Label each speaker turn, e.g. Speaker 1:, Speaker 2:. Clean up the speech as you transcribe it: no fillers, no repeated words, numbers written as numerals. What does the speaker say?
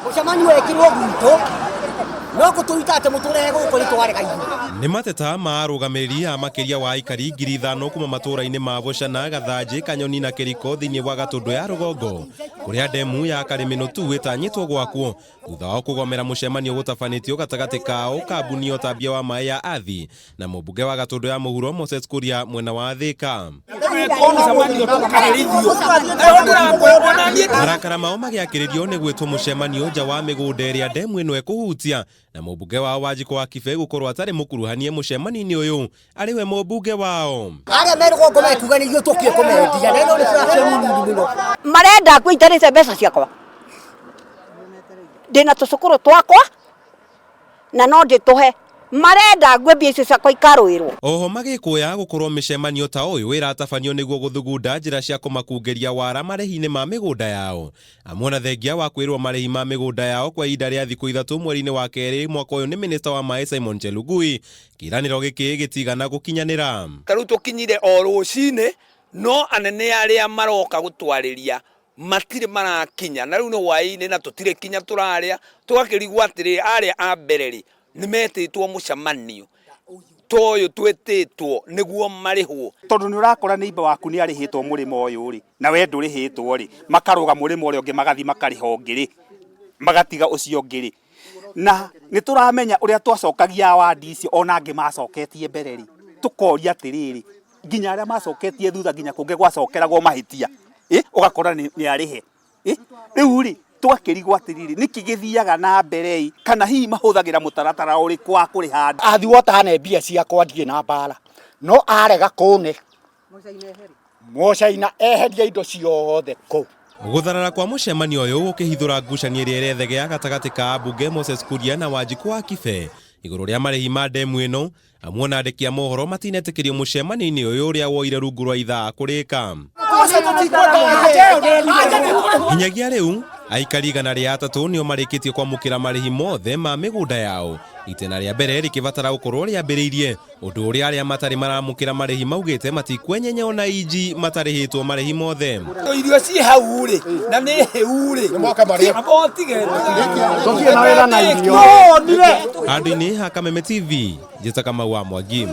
Speaker 1: Mucemanio wekirwo gwitũ no gũtũitate mũtũrehe gũkũ nĩ twarega ithuĩ.
Speaker 2: Nĩ mateta ma arũgamĩrĩri a makĩria wa aikari 5,000 kuma matũra-inĩ ma Bucana, Gathanjĩ, Kanyoni na Kĩriko thĩinĩ wa Gatũndũ ya rũgongo, kũrĩa ndemu ya Kariminu tu ĩtanyĩtwo gwakwo thutha wa kũgomera mũcemanio gũtabanĩtio gatagatĩ kao kambuni ya ũtambia wa maĩ ya Athi na mũmbunge wa Gatũndũ ya mũhuro Moses Kuria mwena wa Thika. Marakara mao magĩakĩrĩrio nĩ gwĩtwo mũcemanio nja wa mĩgũnda ĩrĩa ndemu ĩno ĩkũhutia, na mũmbunge wao waki gũkorwo atarĩ mũkuruhanie mũcemanio-inĩ ũyũ arĩ we mũmbunge wao.
Speaker 1: Arĩa me rũgongo mekuga nĩ ithuĩ tũkĩe kũmendia na ĩno nĩ fraction nini mũno.
Speaker 3: Marenda ngũitarĩte mbeca ciakwa. Ndĩna tũcukũrũ twakwa na no ndĩtũhe. Marenda ngwe mbeca ciakwa ikarũĩrwo.
Speaker 2: Oho magĩkũya gũkorwo mĩcemanio ta ũyũ ĩratabanio nĩguo gũthugunda njĩra cia kũmakungĩria wara marĩhi-inĩ ma mĩgũnda yao. Amwe thengia wa kwĩrwo marĩhi ma mĩgũnda yao kwa ihinda rĩa thikũ 3 mweri-inĩ wa kerĩ mwaka ũyũ nĩ minista wa maĩ Simon Chelugui. Kĩranĩro gĩkĩ gĩtigana gũkinyanĩra.
Speaker 4: Tarĩu tũkinyire o rũcinĩ no anene arĩa maroka gũtwarĩria matirĩ marakinya, na rĩu nĩ hwaĩ-inĩ na tũtirĩ kinya tũrarĩa, tũgakĩrigwo atĩrĩ arĩa a mbere rĩ nĩmetĩtwo mũcemanio toyo twetĩtwo nĩguo marĩhwo.
Speaker 5: Tondũ nĩ ũrakora nĩ iba waku nĩ arĩhĩtwo mũrĩmo ũyũ rĩ na we ndũrĩhĩtwo rĩ, makaroga mũrĩmo ũrĩa ũngĩ magathi makarĩha ũngĩ rĩ, magatiga ũcio ũngĩ rĩ, na nĩ tũramenya ũrĩa twacokagia awadi icio ona angĩ macoketie mbere rĩ, tũkoria atĩrĩrĩ nginya arĩa macoketie thutha nginya kũngĩ gwacokeragwo mahĩtia ũgakora nĩ arĩhe rĩu rĩ twakĩrigwo atĩrĩrĩ nĩkĩ gĩthiaga na mbere kana hihi mahũthagĩra mũtaratara ũrĩkũ wa kũrĩha.
Speaker 1: Athi wotane mbia ciakwa ndirĩ na mbara no arega kũne Mucaina eheria indo ciothe kũu.
Speaker 2: Gutharara kwa mũcemanio ũyũ ũkĩhithũra ngucanio ĩrĩa ĩrethegea gatagatĩ ka ambunge Moses Kuria na waki igũrũ rĩa marĩhi ma ndemu ĩno. Amwe na andĩki a mohoro matinetĩkĩrio mũcemanio-inĩ ũyũ ũrĩa woire rungu rwa ithaa kũrĩka. Nginyagia rĩu aikari 103 nĩo marĩkĩtie kwamũkĩra marĩhi mothe ma mĩgũnda yao, itena rĩa mbere rĩkĩbatara gũkorwo rĩambĩrĩirie, ũndũ ũrĩa arĩa matarĩ maramũkĩra marĩhi maugĩte matikwenyenya ona inji matarĩhĩtwo marĩhi mothe.
Speaker 4: Irio ci hau rĩ na nĩ hĩu rĩ
Speaker 2: handũ-inĩ ha Kameme TV njĩta Kamau wa Mwangi.